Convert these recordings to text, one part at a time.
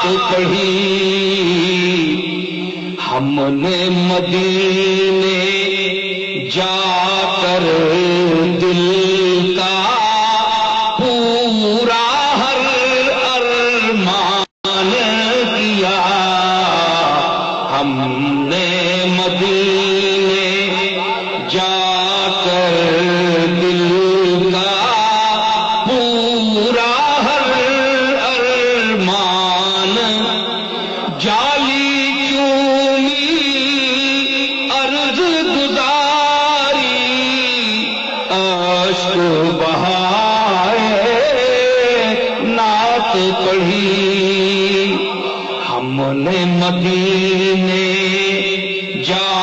پڑھی ہم نے مدینے جا کر دل کا پورا ہر ارمان کیا، ہم نے مدینے جا کر دل کا پورا ہر ارمان، جالی چومی عرض گزاری اشک بہائے نعت پڑھی، ہم نے مدینے جا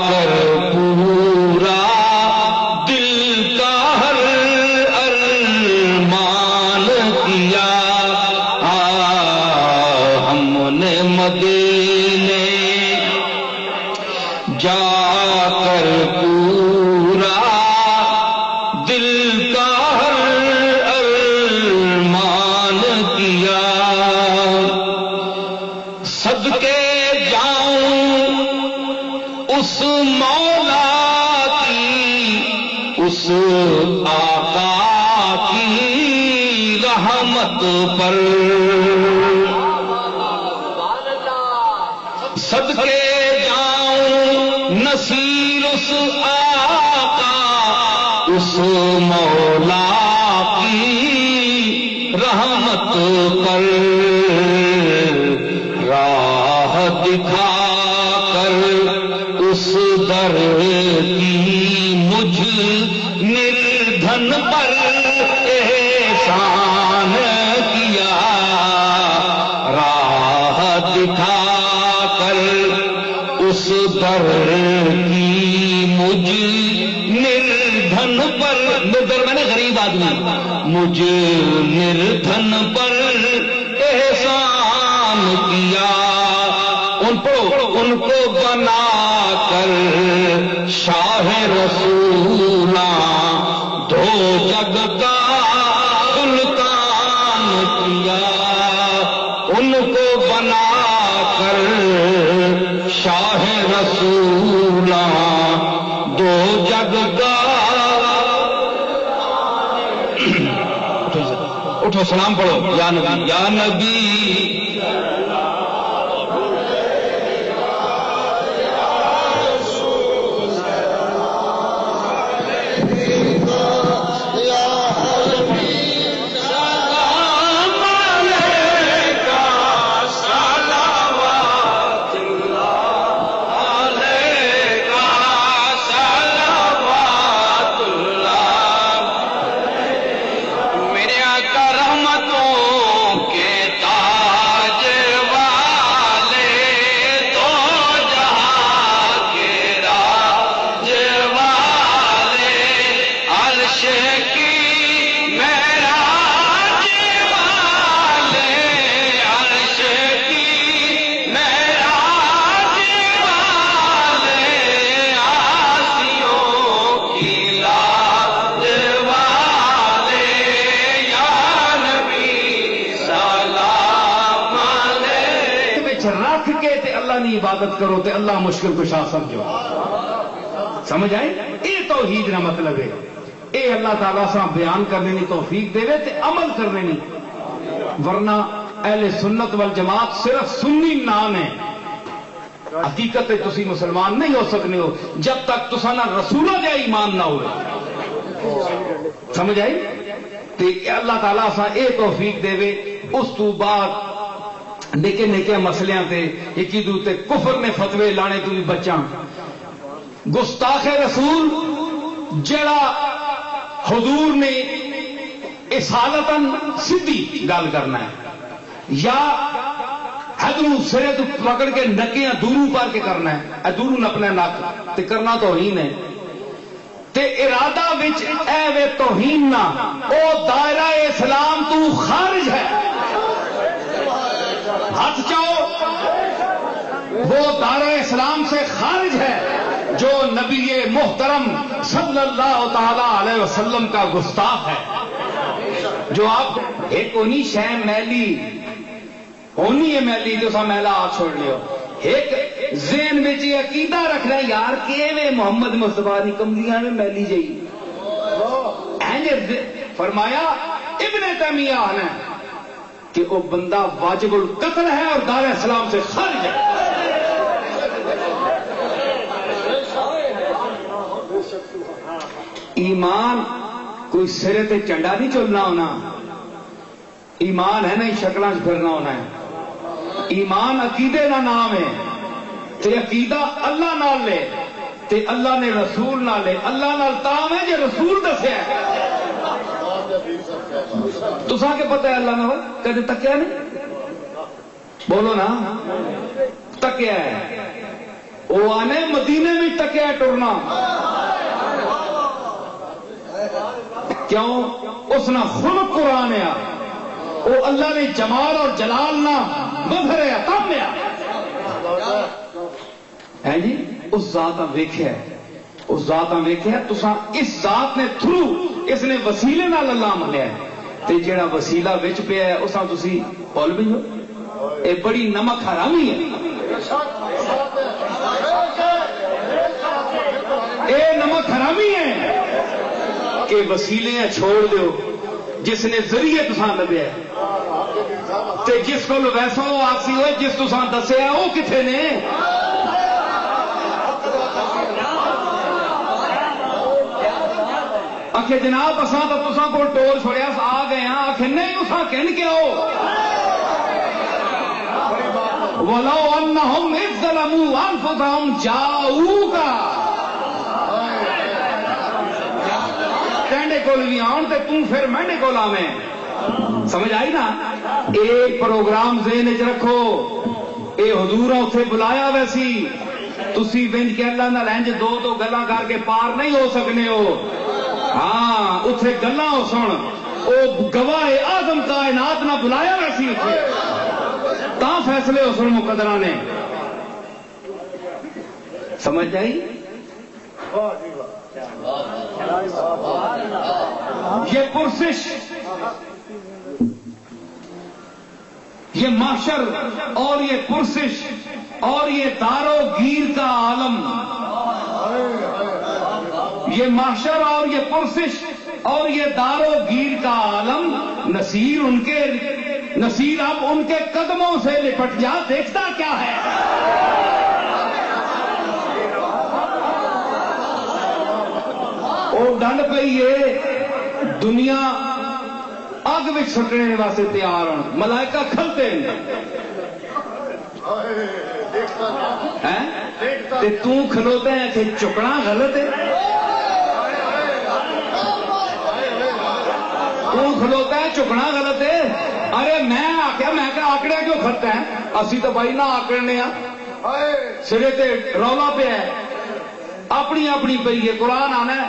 کر پورا دل کا ہر ارمان کیا، ہم نے مدینے جا کر پورا دل کا ہر ارمان کیا، صدقے جاؤں اس مولا کی، اس آقا کی رحمت پر، صدقے جاؤں نصیر اس آقا اس مولا کی رحمت پر، راہ دکھا کر اس در کی مجھ نردھن پر احسان کیا، راہ دکھا کر اس در کی مجھ نردھن پر، نردھن میں نے غریب آدمی، مجھ نردھن پر احسان کیا، ان کو بنا کر شاہ رسولاں دو جگ کا سلطان کیا، ان کو بنا کر شاہ رسولاں دو جگ کا، اٹھو سلام پڑھو، یا نبی یا نبی عبادت کرو تے اللہ مشکل کشا سمجھو، سمجھ آئے؟ یہ توحید نہ مطلب ہے، اے اللہ تعالیٰ سے بیان کرنے نہیں توفیق دے تے عمل کرنے نہیں، ورنہ اہل سنت والجماعت صرف سنی نام ہے، حقیقت تسی مسلمان نہیں ہو سکنے ہو جب تک تسا نہ رسولہ جا ایمان نہ ہوئے، سمجھ آئی؟ تے اللہ تعالیٰ سے اے توفیق دے اس تو بعد نکے نکے مسلیاں تے ایکی دوتے کفر نے فتوے لانے تو بھی بچاں، گستاخ رسول جڑا حضور نے اصالتاً سدھی گل کرنا ہے یا حضرو سرے تو پکڑ کے نکیاں دوروں پار کے کرنا ہے، دوروں نپنا نک تے کرنا توہین ہے، تے ارادہ وچ اے وے توہین نہ او دائرہ اسلام تو خارج ہے، ہاتھ چاہو وہ دائرہ اسلام سے خارج ہے جو نبی محترم صلی اللہ تعالی علیہ وسلم کا گستاخ ہے، جو آپ ایک انہی شے میلی ہونی ہے میلی تو سا میلا آپ چھوڑ لیو. ایک ذہن میں یہ عقیدہ رکھنا یار کہ میں محمد مصطفیٰ کی کمزیاں میں میلی جائی. فرمایا ابن تیمیہ نے کہ وہ بندہ واجب القتل ہے اور دار اسلام سے خارج ہے. ایمان کوئی سرے تے چنڈا نہیں چلنا ہونا. ایمان ہے نہیں شکلاں پھرنا ہونا ہے. ایمان عقیدے کا نام ہے. تے عقیدہ اللہ نال لے تے اللہ نے رسول نال لے. اللہ نال تام ہے جے رسول دسیا ہے. تساں کے پتہ ہے اللہ نال کدے تکیا نہیں؟ بولو نا تکیا ہے. وہ آنے مدینے میں تکیا ٹرنا کیوں؟ اس نے خلق قرآن ہے. وہ اللہ نے جمال اور جلال نہ مظہر ہے تم ہے جی. اس ذات ویکھیا ہے. اس ذات ویکھیا تساں اس ذات نے تھرو اس نے وسیلے نال اللہ منیا ہے. تے جیڑا وسیلہ وچ پیا ہے اساں تسی بول بھی ہو. اے بڑی نمک حرامی ہے. اے نمک حرامی ہے کہ وسیلے چھوڑ دیو جس نے ذریعے تساں لبیا تے جس کو ویسا وہ آسی ہوئے جس تساں دسیا وہ کتنے نے. آخے جناب اساں تو تساں کو ٹول چھوڑیا آ گئے ہاں. آخے نہیں اساں کہن کے آؤ وَلَوْ أَنَّهُمْ إِذْ ظَلَمُوا أَنفُسَهُمْ جَاءُوكَ تینڈے کول بھی آن تے تم پھر مینڈے کول آویں. سمجھ آئی نا؟ ایک پروگرام ذہن وچ رکھو. اے حضور اتنے بلایا ویسی تسی ونج کے اللہ نال انج دو تو گلاں کر کے پار نہیں ہو سکنے ہو. ہاں اتنے گلاں ہو سن او گواہ اعظم کائنات نہ بلایا ویسی اتنے تا فیصلے ہو سن مقدرہ نے. سمجھ آئی؟ یہ پرسش یہ محشر اور یہ پرسش اور یہ دارو گیر کا عالم. یہ محشر اور یہ پرسش اور یہ دارو گیر کا عالم نصیر اب ان کے قدموں سے لپٹ جا. دیکھتا کیا ہے؟ وہ ڈنڈ پئی ہے دنیا اگ وچ سٹنے واسطے تیار ہوں. ملائکہ کھلتے تے تو کھلوتے ہیں کہ چکنا غلط ہے. تو کھلوتا ہے چکنا غلط ہے. ارے میں آخیا میں کہ آکڑیا کیوں کھڑتا ہے؟ اسی تو بھائی نہ آکڑنے سرے تے رولا پہ ہے. اپنی اپنی پی ہے. قرآن آنا ہے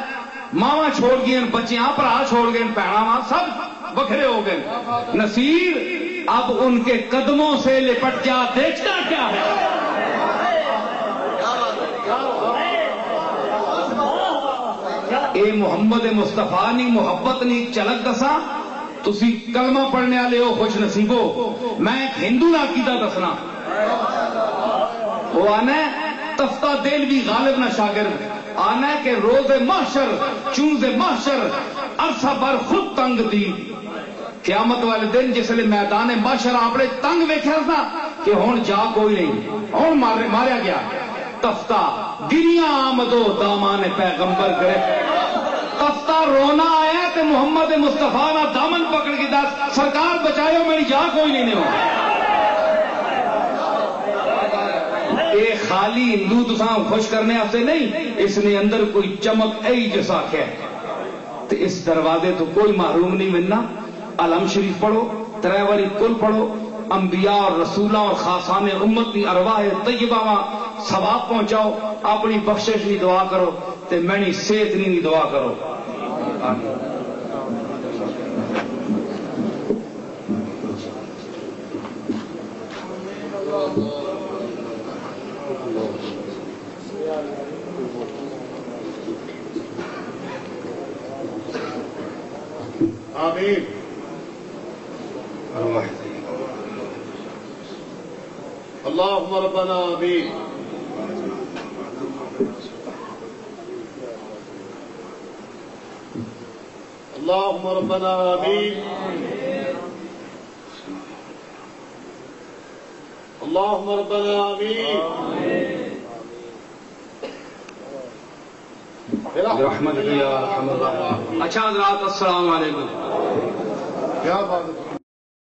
ماوا چھوڑ گئے بچیاں برا چھوڑ گئے بہنا سب بکھرے ہو گئے. نصیر اب ان کے قدموں سے لپٹ جا. دیکھتا کیا ہے؟ اے محمد مصطفیٰ نی محبت نی چلک دسا. تسی کلمہ پڑھنے والے ہو خوش نصیبو. میں ایک ہندو کا عقیدہ دسنا. وہ آنا تفتہ دل بھی غالب نہ شاگرد آنا ہے کہ روز محشر چونز محشر عرصہ بر خود تنگ دی. قیامت والے دن جس لئے میدان محشر آپ نے تنگ ویکھیا نا کہ ہون جا کوئی نہیں ہون ماریا گیا. تفتہ گریاں آمدو دامان پیغمبر کرے. تفتہ رونا آیا کہ محمد مصطفیٰ نا دامن پکڑ کے دس سرکار بچائیو میری جا کوئی نہیں ہو. اے خالی ہندو تساں خوش کرنے واسطے نہیں. اس نے اندر کوئی چمک ای جیسا ہے. تو اس دروازے تو کوئی محروم نہیں ملنا. علم شریف پڑھو 3 واری کل پڑھو. انبیاء اور رسولاں اور خاصان امت کی ارواح طیبہ ثواب پہنچاؤ. اپنی بخشش کی دعا کرو تے میں صحت نہیں دعا کرو. آمین. اللهم ربنا آمین. اللهم ربنا آمین. اللهم ربنا آمین. برحمتک یا ارحم الراحمین. اچھا حضرات، السلام علیکم. کیا بات ہے.